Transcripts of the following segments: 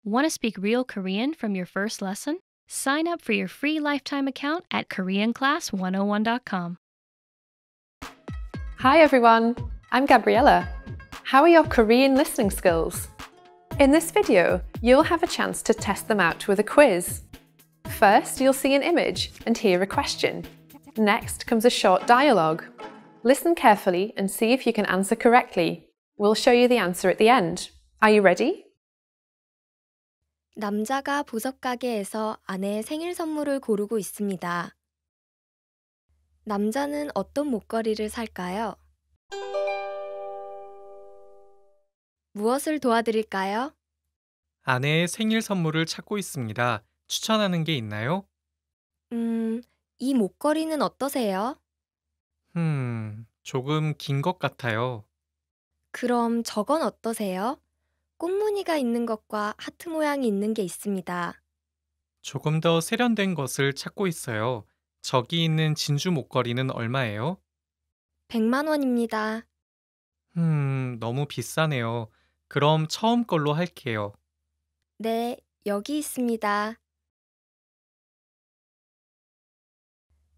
Want to speak real Korean from your first lesson? Sign up for your free lifetime account at KoreanClass101.com. Hi everyone, I'm Gabriella. How are your Korean listening skills? In this video, you'll have a chance to test them out with a quiz. First, you'll see an image and hear a question. Next comes a short dialogue. Listen carefully and see if you can answer correctly. We'll show you the answer at the end. Are you ready? 남자가 보석 가게에서 아내의 생일 선물을 고르고 있습니다. 남자는 어떤 목걸이를 살까요? 무엇을 도와드릴까요? 아내의 생일 선물을 찾고 있습니다. 추천하는 게 있나요? 이 목걸이는 어떠세요? 조금 긴 것 같아요. 그럼 저건 어떠세요? 꽃무늬가 있는 것과 하트 모양이 있는 게 있습니다. 조금 더 세련된 것을 찾고 있어요. 저기 있는 진주 목걸이는 얼마예요? 100만 원입니다. 너무 비싸네요. 그럼 처음 걸로 할게요. 네, 여기 있습니다.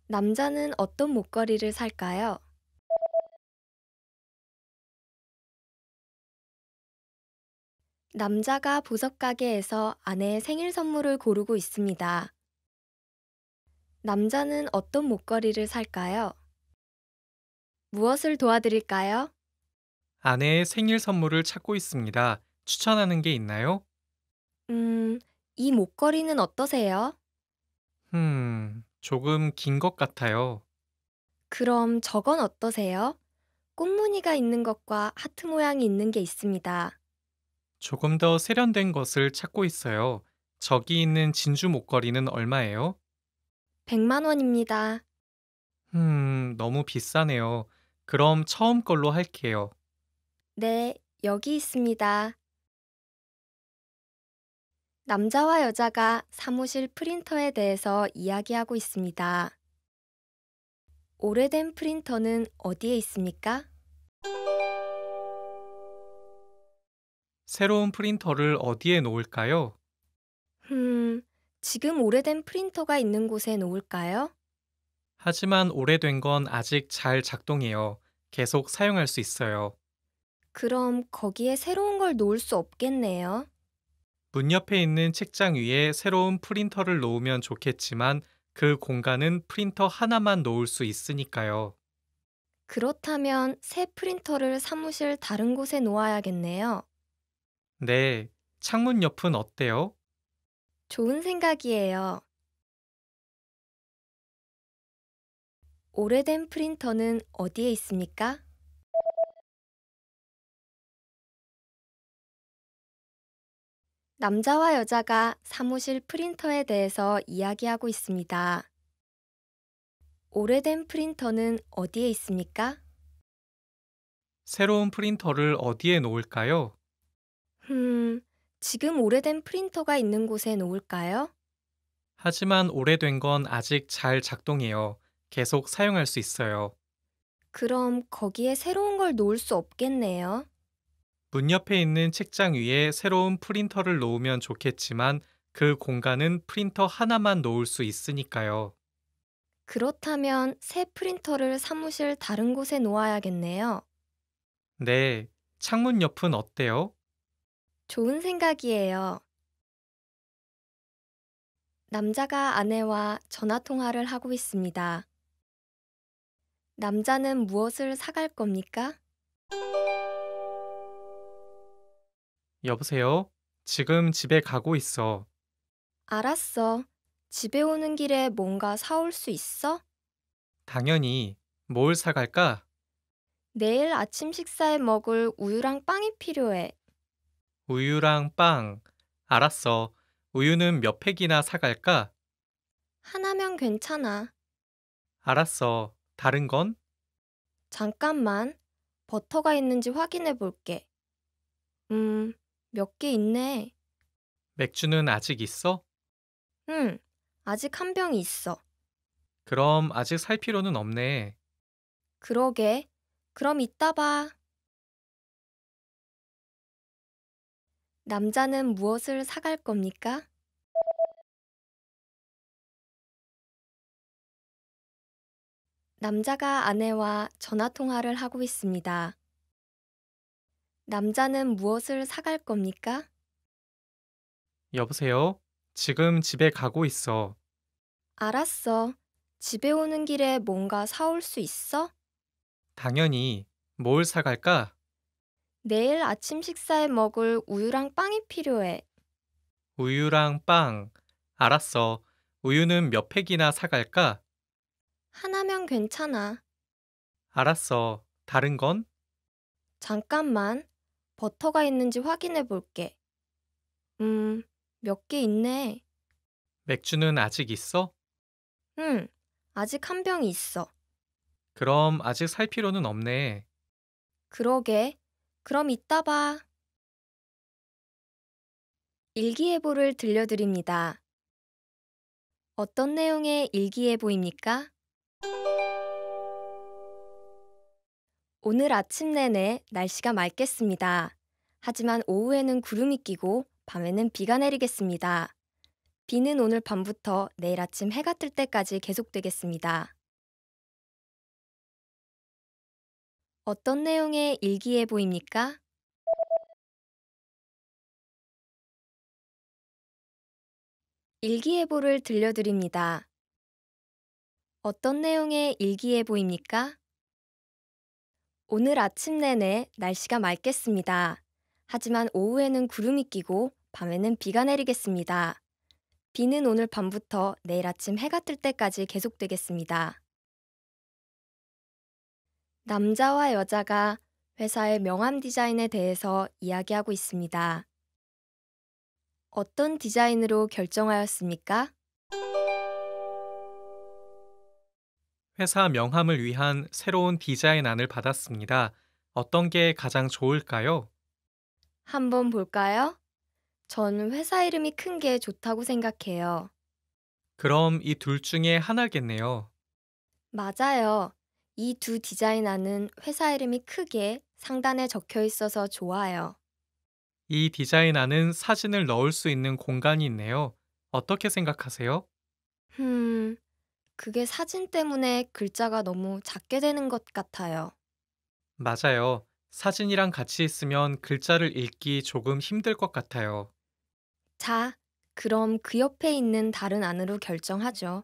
남자는 어떤 목걸이를 살까요? 남자가 보석 가게에서 아내의 생일 선물을 고르고 있습니다. 남자는 어떤 목걸이를 살까요? 무엇을 도와드릴까요? 아내의 생일 선물을 찾고 있습니다. 추천하는 게 있나요? 이 목걸이는 어떠세요? 조금 긴 것 같아요. 그럼 저건 어떠세요? 꽃무늬가 있는 것과 하트 모양이 있는 게 있습니다. 조금 더 세련된 것을 찾고 있어요. 저기 있는 진주 목걸이는 얼마예요? 100만 원입니다. 너무 비싸네요. 그럼 처음 걸로 할게요. 네, 여기 있습니다. 남자와 여자가 사무실 프린터에 대해서 이야기하고 있습니다. 오래된 프린터는 어디에 있습니까? 새로운 프린터를 어디에 놓을까요? 지금 오래된 프린터가 있는 곳에 놓을까요? 하지만 오래된 건 아직 잘 작동해요. 계속 사용할 수 있어요. 그럼 거기에 새로운 걸 놓을 수 없겠네요. 문 옆에 있는 책장 위에 새로운 프린터를 놓으면 좋겠지만 그 공간은 프린터 하나만 놓을 수 있으니까요. 그렇다면 새 프린터를 사무실 다른 곳에 놓아야겠네요. 네, 창문 옆은 어때요? 좋은 생각이에요. 오래된 프린터는 어디에 있습니까? 남자와 여자가 사무실 프린터에 대해서 이야기하고 있습니다. 오래된 프린터는 어디에 있습니까? 새로운 프린터를 어디에 놓을까요? 지금 오래된 프린터가 있는 곳에 놓을까요? 하지만 오래된 건 아직 잘 작동해요. 계속 사용할 수 있어요. 그럼 거기에 새로운 걸 놓을 수 없겠네요. 문 옆에 있는 책장 위에 새로운 프린터를 놓으면 좋겠지만 그 공간은 프린터 하나만 놓을 수 있으니까요. 그렇다면 새 프린터를 사무실 다른 곳에 놓아야겠네요. 네, 창문 옆은 어때요? 좋은 생각이에요. 남자가 아내와 전화 통화를 하고 있습니다. 남자는 무엇을 사갈 겁니까? 여보세요? 지금 집에 가고 있어. 알았어. 집에 오는 길에 뭔가 사올 수 있어? 당연히. 뭘 사갈까? 내일 아침 식사에 먹을 우유랑 빵이 필요해. 우유랑 빵. 알았어. 우유는 몇 팩이나 사갈까? 하나면 괜찮아. 알았어. 다른 건? 잠깐만. 버터가 있는지 확인해 볼게. 몇 개 있네. 맥주는 아직 있어? 응, 아직 한 병이 있어. 그럼 아직 살 필요는 없네. 그러게. 그럼 이따 봐. 남자는 무엇을 사갈 겁니까? 남자가 아내와 전화 통화를 하고 있습니다. 남자는 무엇을 사갈 겁니까? 여보세요? 지금 집에 가고 있어. 알았어. 집에 오는 길에 뭔가 사올 수 있어? 당연히. 뭘 사갈까? 내일 아침 식사에 먹을 우유랑 빵이 필요해. 우유랑 빵. 알았어. 우유는 몇 팩이나 사갈까? 하나면 괜찮아. 알았어. 다른 건? 잠깐만. 버터가 있는지 확인해 볼게. 몇 개 있네. 맥주는 아직 있어? 응, 아직 한 병 있어. 그럼 아직 살 필요는 없네. 그러게. 그럼 이따 봐. 일기예보를 들려드립니다. 어떤 내용의 일기예보입니까? 오늘 아침 내내 날씨가 맑겠습니다. 하지만 오후에는 구름이 끼고 밤에는 비가 내리겠습니다. 비는 오늘 밤부터 내일 아침 해가 뜰 때까지 계속되겠습니다. 어떤 내용의 일기예보입니까? 일기예보를 들려드립니다. 어떤 내용의 일기예보입니까? 오늘 아침 내내 날씨가 맑겠습니다. 하지만 오후에는 구름이 끼고 밤에는 비가 내리겠습니다. 비는 오늘 밤부터 내일 아침 해가 뜰 때까지 계속되겠습니다. 남자와 여자가 회사의 명함 디자인에 대해서 이야기하고 있습니다. 어떤 디자인으로 결정하였습니까? 회사 명함을 위한 새로운 디자인안을 받았습니다. 어떤 게 가장 좋을까요? 한번 볼까요? 전 회사 이름이 큰 게 좋다고 생각해요. 그럼 이 둘 중에 하나겠네요. 맞아요. 이 두 디자인안은 회사 이름이 크게 상단에 적혀 있어서 좋아요. 이 디자인안은 사진을 넣을 수 있는 공간이 있네요. 어떻게 생각하세요? 흠, 그게 사진 때문에 글자가 너무 작게 되는 것 같아요. 맞아요. 사진이랑 같이 있으면 글자를 읽기 조금 힘들 것 같아요. 자, 그럼 그 옆에 있는 다른 안으로 결정하죠.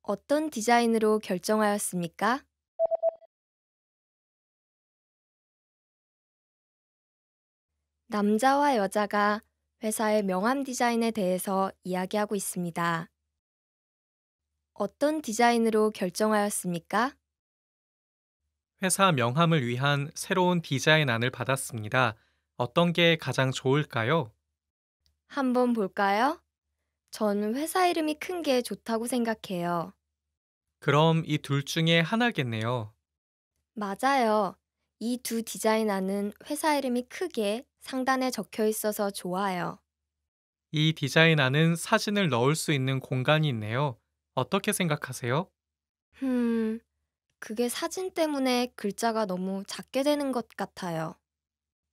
어떤 디자인으로 결정하였습니까? 남자와 여자가 회사의 명함 디자인에 대해서 이야기하고 있습니다. 어떤 디자인으로 결정하였습니까? 회사 명함을 위한 새로운 디자인안을 받았습니다. 어떤 게 가장 좋을까요? 한번 볼까요? 전 회사 이름이 큰 게 좋다고 생각해요. 그럼 이 둘 중에 하나겠네요. 맞아요. 이 두 디자인안은 회사 이름이 크게 상단에 적혀 있어서 좋아요. 이 디자인안은 사진을 넣을 수 있는 공간이 있네요. 어떻게 생각하세요? 흠, 그게 사진 때문에 글자가 너무 작게 되는 것 같아요.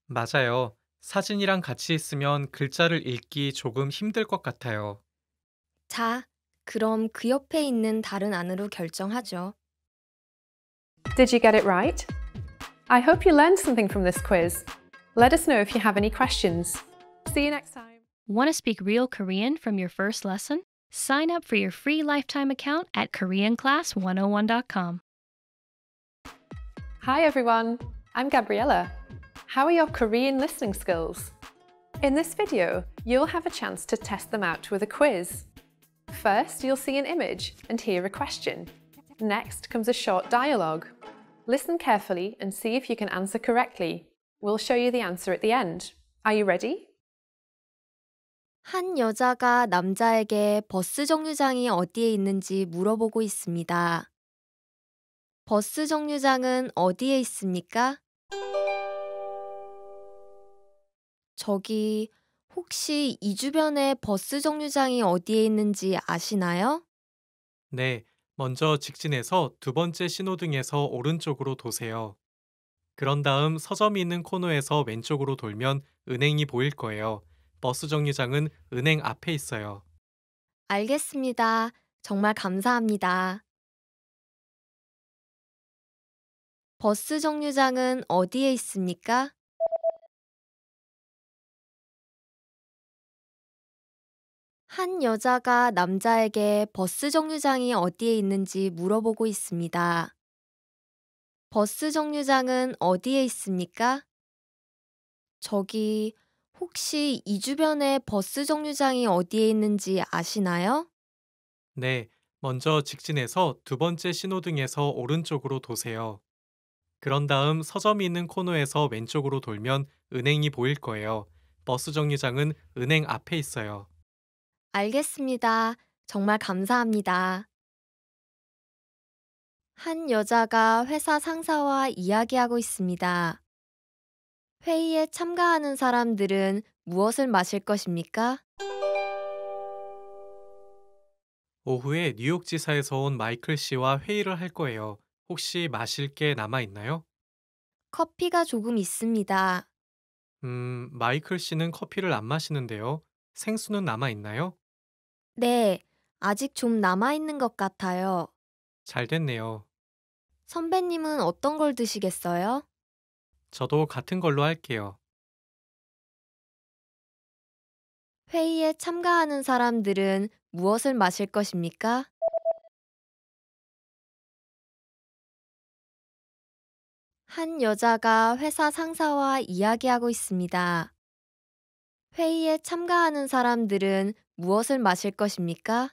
맞아요. 사진이랑 같이 있으면 글자를 읽기 조금 힘들 것 같아요. 자, 그럼 그 옆에 있는 다른 안으로 결정하죠. Did you get it right? I hope you learned something from this quiz. Let us know if you have any questions. See you next time. Want to speak real Korean from your first lesson? Sign up for your free lifetime account at KoreanClass101.com. Hi everyone, I'm Gabriella. How are your Korean listening skills? In this video, you'll have a chance to test them out with a quiz. First, you'll see an image and hear a question. Next comes a short dialogue. Listen carefully and see if you can answer correctly. We'll show you the answer at the end. Are you ready? 한 여자가 남자에게 버스 정류장이 어디에 있는지 물어보고 있습니다. 버스 정류장은 어디에 있습니까? 저기, 혹시 이 주변에 버스 정류장이 어디에 있는지 아시나요? 네, 먼저 직진해서 두 번째 신호등에서 오른쪽으로 도세요. 그런 다음 서점이 있는 코너에서 왼쪽으로 돌면 은행이 보일 거예요. 버스 정류장은 은행 앞에 있어요. 알겠습니다. 정말 감사합니다. 버스 정류장은 어디에 있습니까? 한 여자가 남자에게 버스 정류장이 어디에 있는지 물어보고 있습니다. 버스 정류장은 어디에 있습니까? 저기, 혹시 이 주변에 버스 정류장이 어디에 있는지 아시나요? 네, 먼저 직진해서 두 번째 신호등에서 오른쪽으로 도세요. 그런 다음 서점이 있는 코너에서 왼쪽으로 돌면 은행이 보일 거예요. 버스 정류장은 은행 앞에 있어요. 알겠습니다. 정말 감사합니다. 한 여자가 회사 상사와 이야기하고 있습니다. 회의에 참가하는 사람들은 무엇을 마실 것입니까? 오후에 뉴욕지사에서 온 마이클 씨와 회의를 할 거예요. 혹시 마실 게 남아 있나요? 커피가 조금 있습니다. 마이클 씨는 커피를 안 마시는데요. 생수는 남아 있나요? 네, 아직 좀 남아있는 것 같아요. 잘 됐네요. 선배님은 어떤 걸 드시겠어요? 저도 같은 걸로 할게요. 회의에 참가하는 사람들은 무엇을 마실 것입니까? 한 여자가 회사 상사와 이야기하고 있습니다. 회의에 참가하는 사람들은 무엇을 마실 것입니까?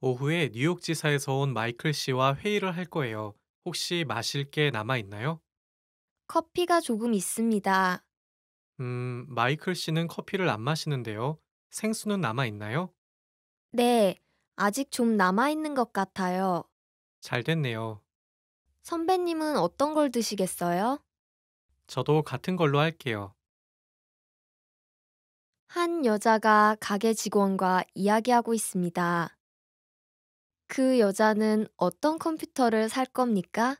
오후에 뉴욕지사에서 온 마이클 씨와 회의를 할 거예요. 혹시 마실 게 남아 있나요? 커피가 조금 있습니다. 마이클 씨는 커피를 안 마시는데요. 생수는 남아 있나요? 네, 아직 좀 남아있는 것 같아요. 잘 됐네요. 선배님은 어떤 걸 드시겠어요? 저도 같은 걸로 할게요. 한 여자가 가게 직원과 이야기하고 있습니다. 그 여자는 어떤 컴퓨터를 살 겁니까?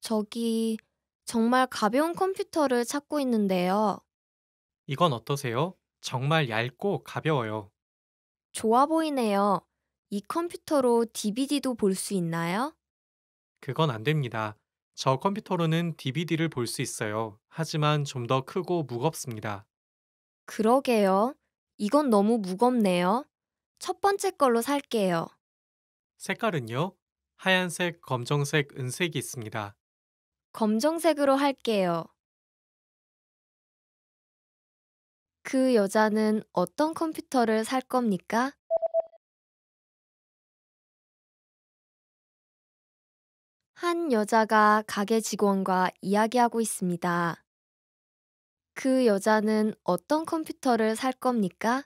저기, 정말 가벼운 컴퓨터를 찾고 있는데요. 이건 어떠세요? 정말 얇고 가벼워요. 좋아 보이네요. 이 컴퓨터로 DVD도 볼 수 있나요? 그건 안 됩니다. 저 컴퓨터로는 DVD를 볼 수 있어요. 하지만 좀 더 크고 무겁습니다. 그러게요. 이건 너무 무겁네요. 첫 번째 걸로 살게요. 색깔은요? 하얀색, 검정색, 은색이 있습니다. 검정색으로 할게요. 그 여자는 어떤 컴퓨터를 살 겁니까? 한 여자가 가게 직원과 이야기하고 있습니다. 그 여자는 어떤 컴퓨터를 살 겁니까?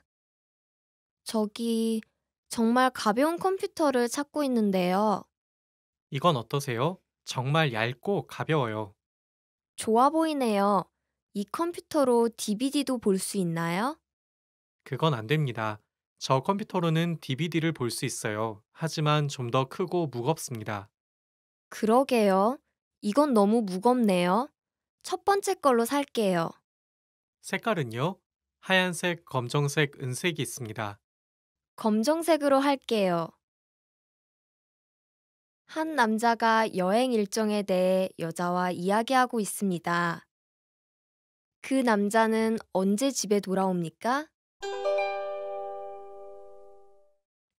저기, 정말 가벼운 컴퓨터를 찾고 있는데요. 이건 어떠세요? 정말 얇고 가벼워요. 좋아 보이네요. 이 컴퓨터로 DVD도 볼 수 있나요? 그건 안 됩니다. 저 컴퓨터로는 DVD를 볼 수 있어요. 하지만 좀 더 크고 무겁습니다. 그러게요. 이건 너무 무겁네요. 첫 번째 걸로 살게요. 색깔은요? 하얀색, 검정색, 은색이 있습니다. 검정색으로 할게요. 한 남자가 여행 일정에 대해 여자와 이야기하고 있습니다. 그 남자는 언제 집에 돌아옵니까?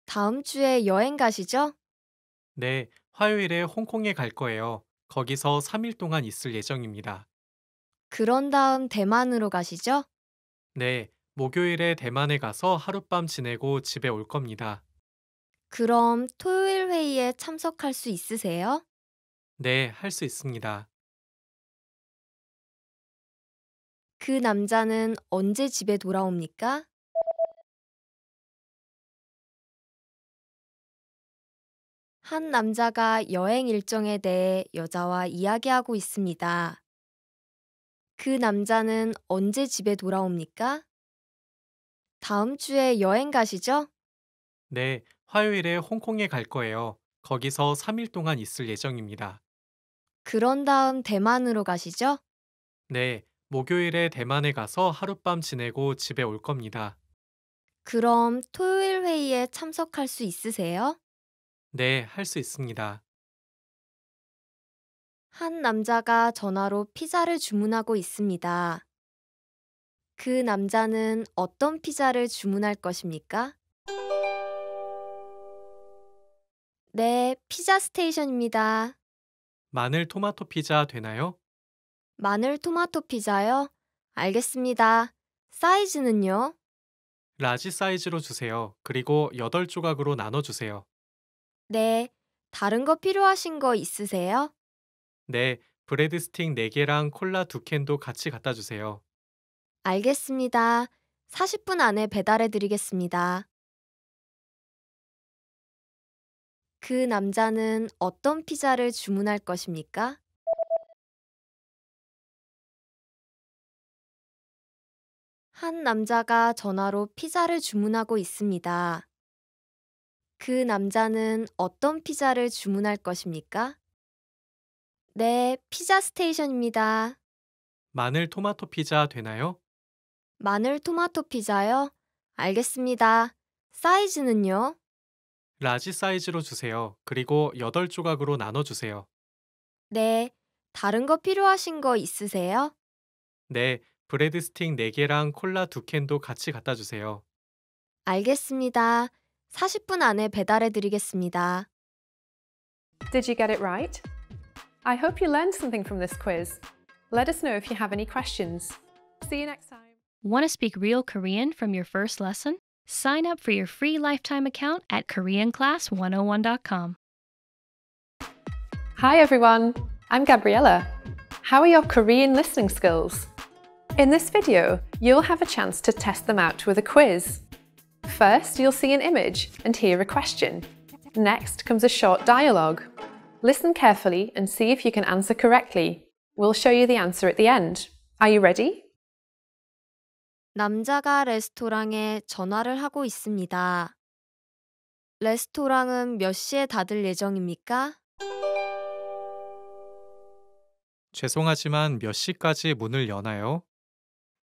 다음 주에 여행 가시죠? 네, 화요일에 홍콩에 갈 거예요. 거기서 3일 동안 있을 예정입니다. 그런 다음 대만으로 가시죠? 네, 목요일에 대만에 가서 하룻밤 지내고 집에 올 겁니다. 그럼 토요일 회의에 참석할 수 있으세요? 네, 할 수 있습니다. 그 남자는 언제 집에 돌아옵니까? 한 남자가 여행 일정에 대해 여자와 이야기하고 있습니다. 그 남자는 언제 집에 돌아옵니까? 다음 주에 여행 가시죠? 네, 화요일에 홍콩에 갈 거예요. 거기서 3일 동안 있을 예정입니다. 그런 다음 대만으로 가시죠? 네, 목요일에 대만에 가서 하룻밤 지내고 집에 올 겁니다. 그럼 토요일 회의에 참석할 수 있으세요? 네, 할 수 있습니다. 한 남자가 전화로 피자를 주문하고 있습니다. 그 남자는 어떤 피자를 주문할 것입니까? 네, 피자 스테이션입니다. 마늘 토마토 피자 되나요? 마늘 토마토 피자요? 알겠습니다. 사이즈는요? 라지 사이즈로 주세요. 그리고 8조각으로 나눠주세요. 네. 다른 거 필요하신 거 있으세요? 네, 브레드 스틱 4개랑 콜라 2캔도 같이 갖다 주세요. 알겠습니다. 40분 안에 배달해 드리겠습니다. 그 남자는 어떤 피자를 주문할 것입니까? 한 남자가 전화로 피자를 주문하고 있습니다. 그 남자는 어떤 피자를 주문할 것입니까? 네, 피자 스테이션입니다. 마늘 토마토 피자 되나요? 마늘 토마토 피자요? 알겠습니다. 사이즈는요? 라지 사이즈로 주세요. 그리고 8조각으로 나눠주세요. 네. 다른 거 필요하신 거 있으세요? 네, 브레드 스틱 4개랑 콜라 2캔도 같이 갖다 주세요. 알겠습니다. 40분 안에 배달해 드리겠습니다. Did you get it right? I hope you learned something from this quiz. Let us know if you have any questions. See you next time. Want to speak real Korean from your first lesson? Sign up for your free lifetime account at KoreanClass101.com. Hi everyone, I'm Gabriella. How are your Korean listening skills? In this video, you'll have a chance to test them out with a quiz. First, you'll see an image and hear a question. Next comes a short dialogue. Listen carefully and see if you can answer correctly. We'll show you the answer at the end. Are you ready? 남자가 레스토랑에 전화를 하고 있습니다. 레스토랑은 몇 시에 닫을 예정입니까? 죄송하지만 몇 시까지 문을 여나요?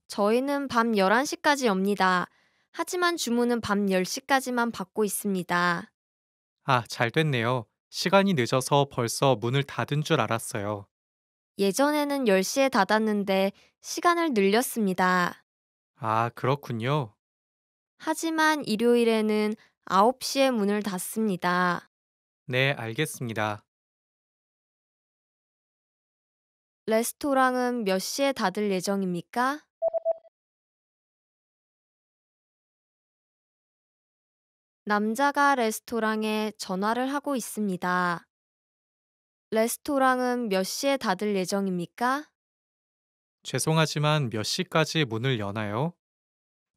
저희는 밤 11시까지 엽니다. 하지만 주문은 밤 10시까지만 받고 있습니다. 아, 잘 됐네요. 시간이 늦어서 벌써 문을 닫은 줄 알았어요. 예전에는 10시에 닫았는데 시간을 늘렸습니다. 아, 그렇군요. 하지만 일요일에는 9시에 문을 닫습니다. 네, 알겠습니다. 레스토랑은 몇 시에 닫을 예정입니까? 남자가 레스토랑에 전화를 하고 있습니다. 레스토랑은 몇 시에 닫을 예정입니까? 죄송하지만 몇 시까지 문을 여나요?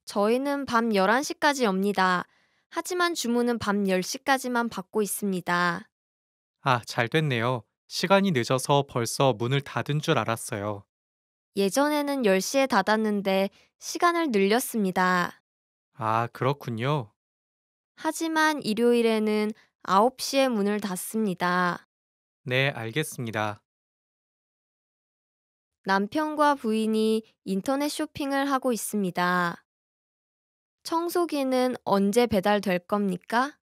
저희는 밤 11시까지 엽니다. 하지만 주문은 밤 10시까지만 받고 있습니다. 아, 잘 됐네요. 시간이 늦어서 벌써 문을 닫은 줄 알았어요. 예전에는 10시에 닫았는데 시간을 늘렸습니다. 아, 그렇군요. 하지만 일요일에는 9시에 문을 닫습니다. 네, 알겠습니다. 남편과 부인이 인터넷 쇼핑을 하고 있습니다. 청소기는 언제 배달될 겁니까?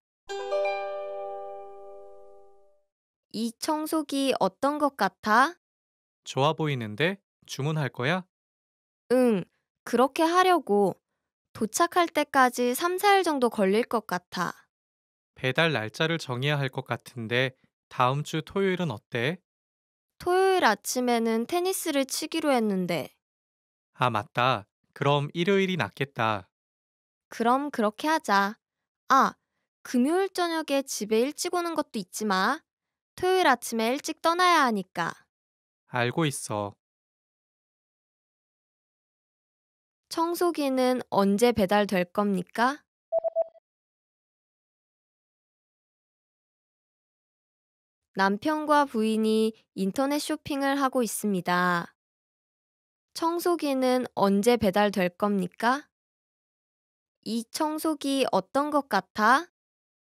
이 청소기 어떤 것 같아? 좋아 보이는데 주문할 거야? 응, 그렇게 하려고. 도착할 때까지 3, 4일 정도 걸릴 것 같아. 배달 날짜를 정해야 할 것 같은데 다음 주 토요일은 어때? 토요일 아침에는 테니스를 치기로 했는데. 아, 맞다. 그럼 일요일이 낫겠다. 그럼 그렇게 하자. 아, 금요일 저녁에 집에 일찍 오는 것도 잊지 마. 토요일 아침에 일찍 떠나야 하니까. 알고 있어. 청소기는 언제 배달될 겁니까? 남편과 부인이 인터넷 쇼핑을 하고 있습니다. 청소기는 언제 배달될 겁니까? 이 청소기 어떤 것 같아?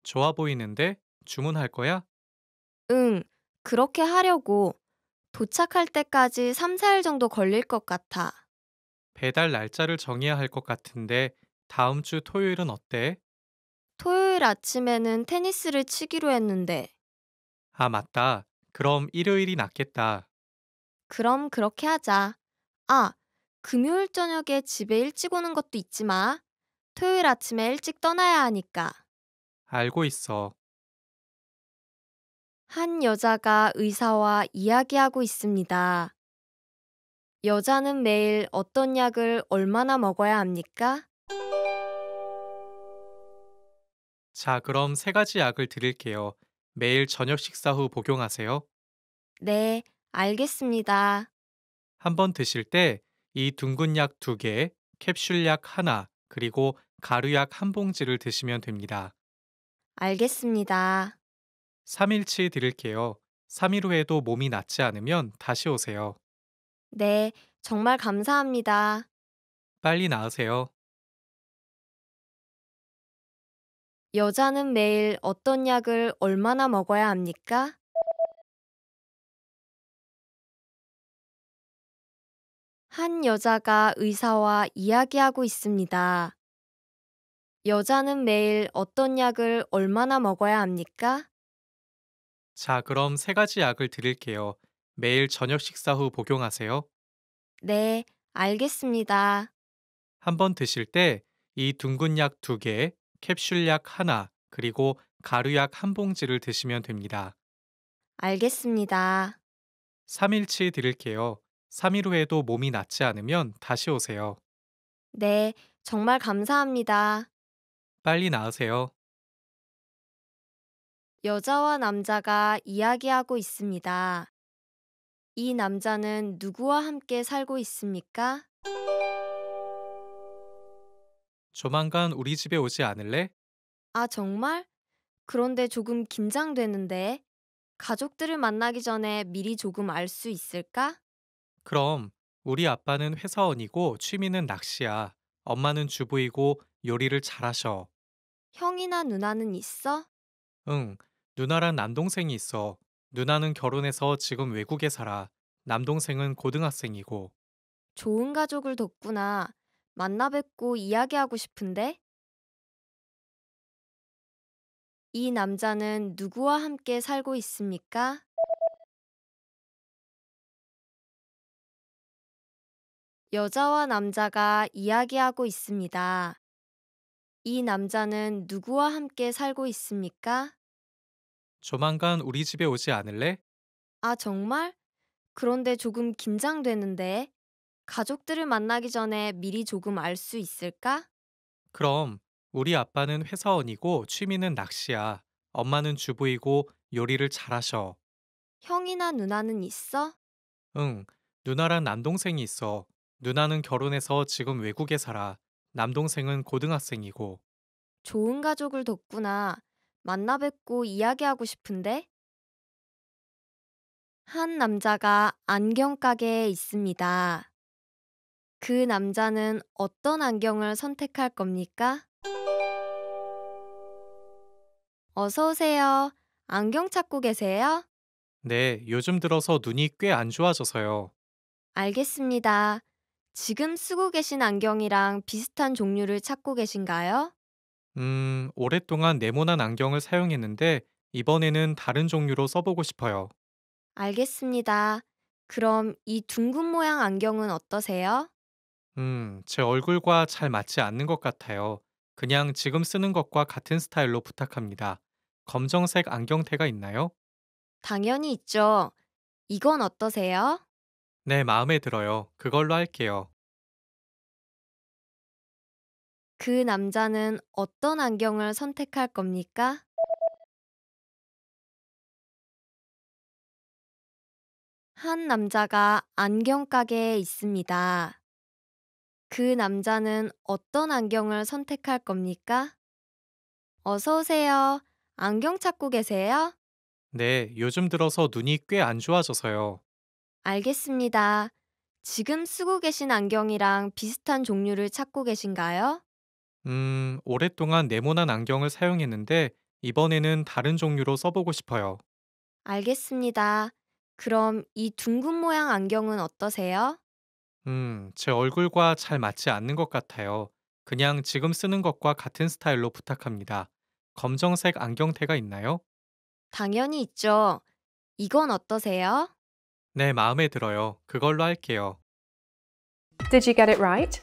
좋아 보이는데 주문할 거야? 응, 그렇게 하려고. 도착할 때까지 3, 4일 정도 걸릴 것 같아. 배달 날짜를 정해야 할 것 같은데 다음 주 토요일은 어때? 토요일 아침에는 테니스를 치기로 했는데. 아, 맞다. 그럼 일요일이 낫겠다. 그럼 그렇게 하자. 아, 금요일 저녁에 집에 일찍 오는 것도 잊지 마. 토요일 아침에 일찍 떠나야 하니까. 알고 있어. 한 여자가 의사와 이야기하고 있습니다. 여자는 매일 어떤 약을 얼마나 먹어야 합니까? 자, 그럼 세 가지 약을 드릴게요. 매일 저녁 식사 후 복용하세요. 네, 알겠습니다. 한 번 드실 때 이 둥근 약 2개, 캡슐 약 하나, 그리고 가루약 한 봉지를 드시면 됩니다. 알겠습니다. 3일치 드릴게요. 3일 후에도 몸이 낫지 않으면 다시 오세요. 네, 정말 감사합니다. 빨리 나으세요. 여자는 매일 어떤 약을 얼마나 먹어야 합니까? 한 여자가 의사와 이야기하고 있습니다. 여자는 매일 어떤 약을 얼마나 먹어야 합니까? 자, 그럼 세 가지 약을 드릴게요. 매일 저녁 식사 후 복용하세요. 네, 알겠습니다. 한 번 드실 때 이 둥근 약 2개, 캡슐 약 하나, 그리고 가루약 한 봉지를 드시면 됩니다. 알겠습니다. 3일치 드릴게요. 3일 후에도 몸이 낫지 않으면 다시 오세요. 네, 정말 감사합니다. 빨리 나으세요. 여자와 남자가 이야기하고 있습니다. 이 남자는 누구와 함께 살고 있습니까? 조만간 우리 집에 오지 않을래? 아, 정말? 그런데 조금 긴장되는데. 가족들을 만나기 전에 미리 조금 알 수 있을까? 그럼 우리 아빠는 회사원이고 취미는 낚시야. 엄마는 주부이고 요리를 잘하셔. 형이나 누나는 있어? 응, 누나랑 남동생이 있어. 누나는 결혼해서 지금 외국에 살아. 남동생은 고등학생이고. 좋은 가족을 뒀구나. 만나 뵙고 이야기하고 싶은데? 이 남자는 누구와 함께 살고 있습니까? 여자와 남자가 이야기하고 있습니다. 이 남자는 누구와 함께 살고 있습니까? 조만간 우리 집에 오지 않을래? 아, 정말? 그런데 조금 긴장되는데. 가족들을 만나기 전에 미리 조금 알 수 있을까? 그럼 우리 아빠는 회사원이고 취미는 낚시야. 엄마는 주부이고 요리를 잘하셔. 형이나 누나는 있어? 응, 누나랑 남동생이 있어. 누나는 결혼해서 지금 외국에 살아. 남동생은 고등학생이고. 좋은 가족을 뒀구나. 만나 뵙고 이야기하고 싶은데? 한 남자가 안경 가게에 있습니다. 그 남자는 어떤 안경을 선택할 겁니까? 어서 오세요. 안경 찾고 계세요? 네, 요즘 들어서 눈이 꽤 안 좋아져서요. 알겠습니다. 지금 쓰고 계신 안경이랑 비슷한 종류를 찾고 계신가요? 오랫동안 네모난 안경을 사용했는데 이번에는 다른 종류로 써보고 싶어요. 알겠습니다. 그럼 이 둥근 모양 안경은 어떠세요? 제 얼굴과 잘 맞지 않는 것 같아요. 그냥 지금 쓰는 것과 같은 스타일로 부탁합니다. 검정색 안경테가 있나요? 당연히 있죠. 이건 어떠세요? 네, 마음에 들어요. 그걸로 할게요. 그 남자는 어떤 안경을 선택할 겁니까? 한 남자가 안경 가게에 있습니다. 그 남자는 어떤 안경을 선택할 겁니까? 어서 오세요. 안경 찾고 계세요? 네, 요즘 들어서 눈이 꽤 안 좋아져서요. 알겠습니다. 지금 쓰고 계신 안경이랑 비슷한 종류를 찾고 계신가요? 오랫동안 네모난 안경을 사용했는데 이번에는 다른 종류로 써보고 싶어요. 알겠습니다. 그럼 이 둥근 모양 안경은 어떠세요? 제 얼굴과 잘 맞지 않는 것 같아요. 그냥 지금 쓰는 것과 같은 스타일로 부탁합니다. 검정색 안경테가 있나요? 당연히 있죠. 이건 어떠세요? 네, 마음에 들어요. 그걸로 할게요. Did you get it right?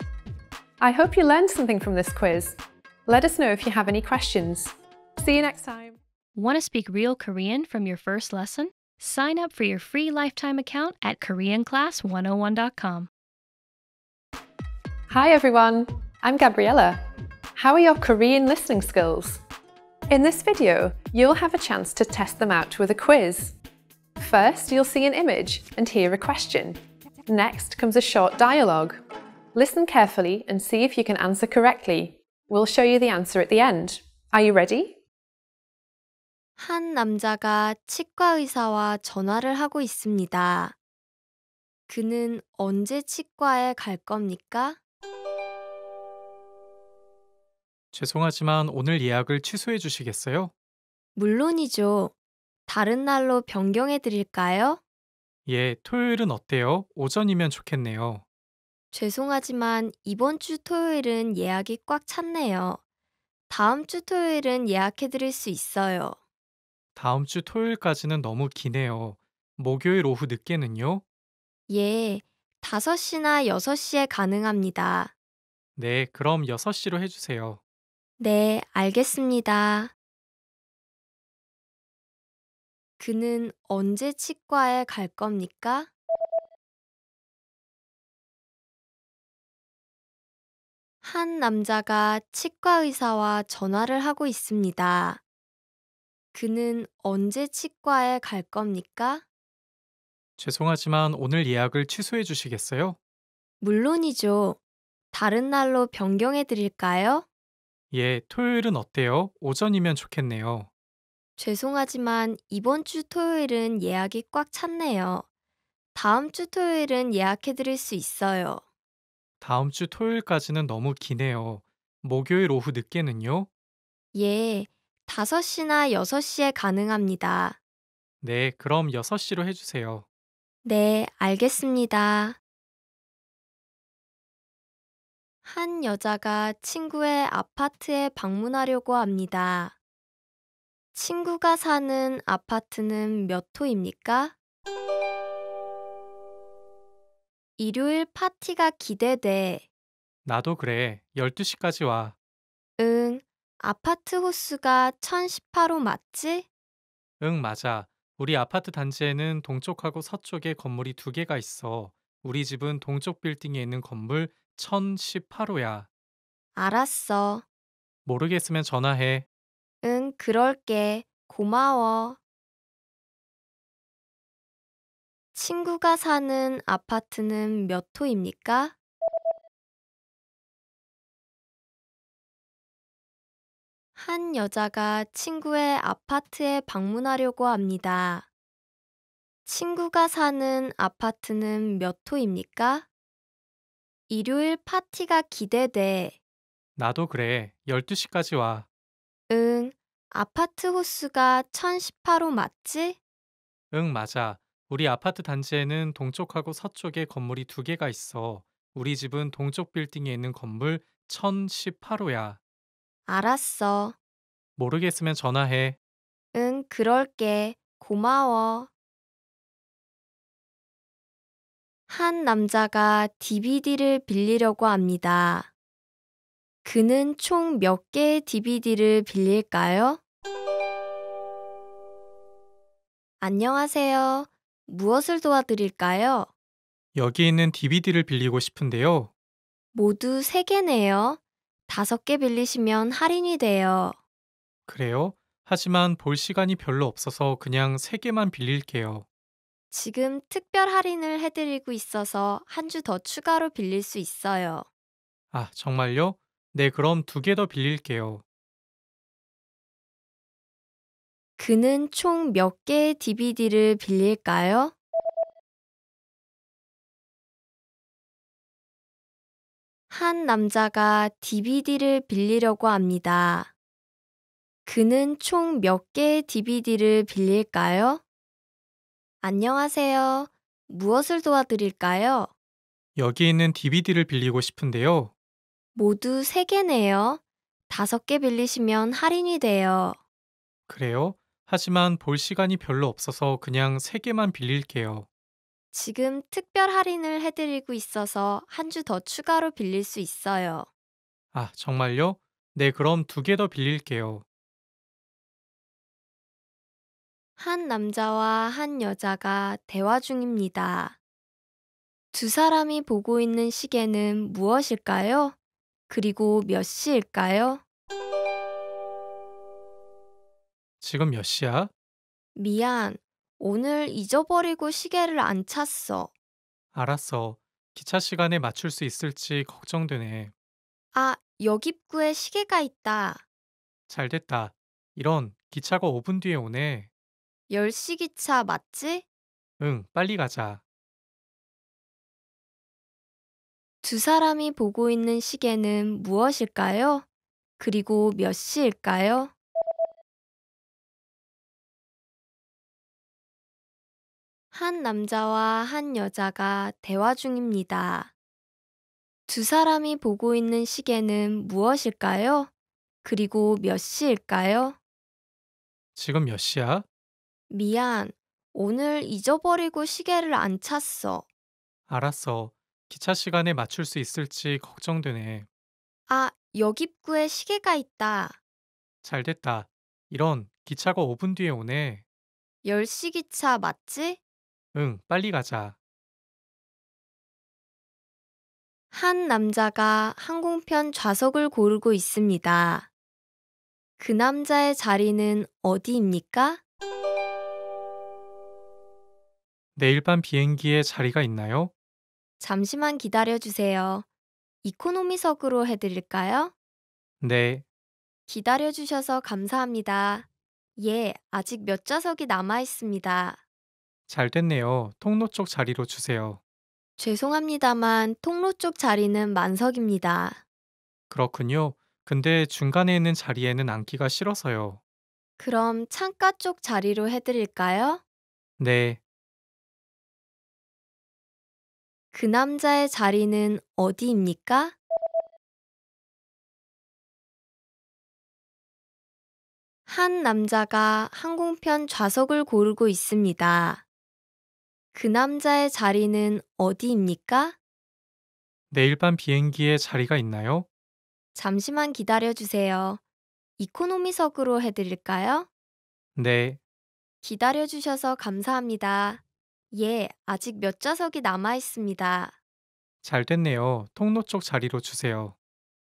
I hope you learned something from this quiz. Let us know if you have any questions. See you next time. Want to speak real Korean from your first lesson? Sign up for your free lifetime account at KoreanClass101.com. Hi everyone, I'm Gabriella. How are your Korean listening skills? In this video, you'll have a chance to test them out with a quiz. First, you'll see an image and hear a question. Next comes a short dialogue. Listen carefully and see if you can answer correctly. We'll show you the answer at the end. Are you ready? 한 남자가 치과 의사와 전화를 하고 있습니다. 그는 언제 치과에 갈 겁니까? 죄송하지만 오늘 예약을 취소해 주시겠어요? 물론이죠. 다른 날로 변경해 드릴까요? 예, 토요일은 어때요? 오전이면 좋겠네요. 죄송하지만 이번 주 토요일은 예약이 꽉 찼네요. 다음 주 토요일은 예약해 드릴 수 있어요. 다음 주 토요일까지는 너무 기네요. 목요일 오후 늦게는요? 예, 5시나 6시에 가능합니다. 네, 그럼 6시로 해주세요. 네, 알겠습니다. 그는 언제 치과에 갈 겁니까? 한 남자가 치과 의사와 전화를 하고 있습니다. 그는 언제 치과에 갈 겁니까? 죄송하지만 오늘 예약을 취소해 주시겠어요? 물론이죠. 다른 날로 변경해 드릴까요? 예, 토요일은 어때요? 오전이면 좋겠네요. 죄송하지만 이번 주 토요일은 예약이 꽉 찼네요. 다음 주 토요일은 예약해 드릴 수 있어요. 다음 주 토요일까지는 너무 기네요. 목요일 오후 늦게는요? 예, 5시나 6시에 가능합니다. 네, 그럼 6시로 해주세요. 네, 알겠습니다. 한 여자가 친구의 아파트에 방문하려고 합니다. 친구가 사는 아파트는 몇 호입니까? 일요일 파티가 기대돼. 나도 그래. 12시까지 와. 응, 아파트 호수가 1018호 맞지? 응, 맞아. 우리 아파트 단지에는 동쪽하고 서쪽에 건물이 두 개가 있어. 우리 집은 동쪽 빌딩에 있는 건물 1018호야. 알았어. 모르겠으면 전화해. 응, 그럴게. 고마워. 친구가 사는 아파트는 몇 호입니까? 한 여자가 친구의 아파트에 방문하려고 합니다. 친구가 사는 아파트는 몇 호입니까? 일요일 파티가 기대돼. 나도 그래. 12시까지 와. 응, 아파트 호수가 1018호 맞지? 응, 맞아. 우리 아파트 단지에는 동쪽하고 서쪽에 건물이 두 개가 있어. 우리 집은 동쪽 빌딩에 있는 건물 1018호야. 알았어. 모르겠으면 전화해. 응, 그럴게. 고마워. 한 남자가 DVD를 빌리려고 합니다. 그는 총 몇 개의 DVD를 빌릴까요? 안녕하세요. 무엇을 도와드릴까요? 여기 있는 DVD를 빌리고 싶은데요. 모두 3개네요. 5개 빌리시면 할인이 돼요. 그래요? 하지만 볼 시간이 별로 없어서 그냥 3개만 빌릴게요. 지금 특별 할인을 해드리고 있어서 한 주 더 추가로 빌릴 수 있어요. 아, 정말요? 네, 그럼 2개 더 빌릴게요. 그는 총 몇 개의 DVD를 빌릴까요? 한 남자가 DVD를 빌리려고 합니다. 그는 총 몇 개의 DVD를 빌릴까요? 안녕하세요. 무엇을 도와드릴까요? 여기 있는 DVD를 빌리고 싶은데요. 모두 3개네요. 5개 빌리시면 할인이 돼요. 그래요? 하지만 볼 시간이 별로 없어서 그냥 3개만 빌릴게요. 지금 특별 할인을 해드리고 있어서 한 주 더 추가로 빌릴 수 있어요. 아, 정말요? 네, 그럼 2개 더 빌릴게요. 한 남자와 한 여자가 대화 중입니다. 두 사람이 보고 있는 시계는 무엇일까요? 그리고 몇 시일까요? 지금 몇 시야? 미안, 오늘 잊어버리고 시계를 안 찼어. 알았어. 기차 시간에 맞출 수 있을지 걱정되네. 아, 역 입구에 시계가 있다. 잘 됐다. 이런, 기차가 5분 뒤에 오네. 10시 기차 맞지? 응, 빨리 가자. 두 사람이 보고 있는 시계는 무엇일까요? 그리고 몇 시일까요? 한 남자와 한 여자가 대화 중입니다. 두 사람이 보고 있는 시계는 무엇일까요? 그리고 몇 시일까요? 지금 몇 시야? 미안, 오늘 잊어버리고 시계를 안 찼어. 알았어. 기차 시간에 맞출 수 있을지 걱정되네. 아, 역 입구에 시계가 있다. 잘 됐다. 이런, 기차가 5분 뒤에 오네. 10시 기차 맞지? 응, 빨리 가자. 한 남자가 항공편 좌석을 고르고 있습니다. 그 남자의 자리는 어디입니까? 내일 밤 비행기에 자리가 있나요? 잠시만 기다려 주세요. 이코노미석으로 해드릴까요? 네, 기다려 주셔서 감사합니다. 예, 아직 몇 좌석이 남아 있습니다. 잘 됐네요. 통로 쪽 자리로 주세요. 죄송합니다만 통로 쪽 자리는 만석입니다. 그렇군요. 근데 중간에 있는 자리에는 앉기가 싫어서요. 그럼 창가 쪽 자리로 해드릴까요? 네, 그 남자의 자리는 어디입니까? 한 남자가 항공편 좌석을 고르고 있습니다. 그 남자의 자리는 어디입니까? 내일 밤 비행기에 자리가 있나요? 잠시만 기다려 주세요. 이코노미석으로 해드릴까요? 네, 기다려 주셔서 감사합니다. 예, 아직 몇 좌석이 남아 있습니다. 잘 됐네요. 통로 쪽 자리로 주세요.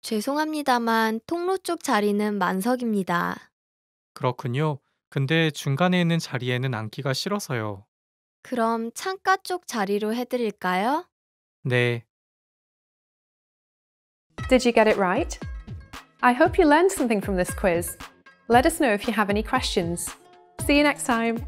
죄송합니다만 통로 쪽 자리는 만석입니다. 그렇군요. 근데 중간에 있는 자리에는 앉기가 싫어서요. 그럼 창가 쪽 자리로 해드릴까요? 네. Did you get it right? I hope you learned something from this quiz. Let us know if you have any questions. See you next time.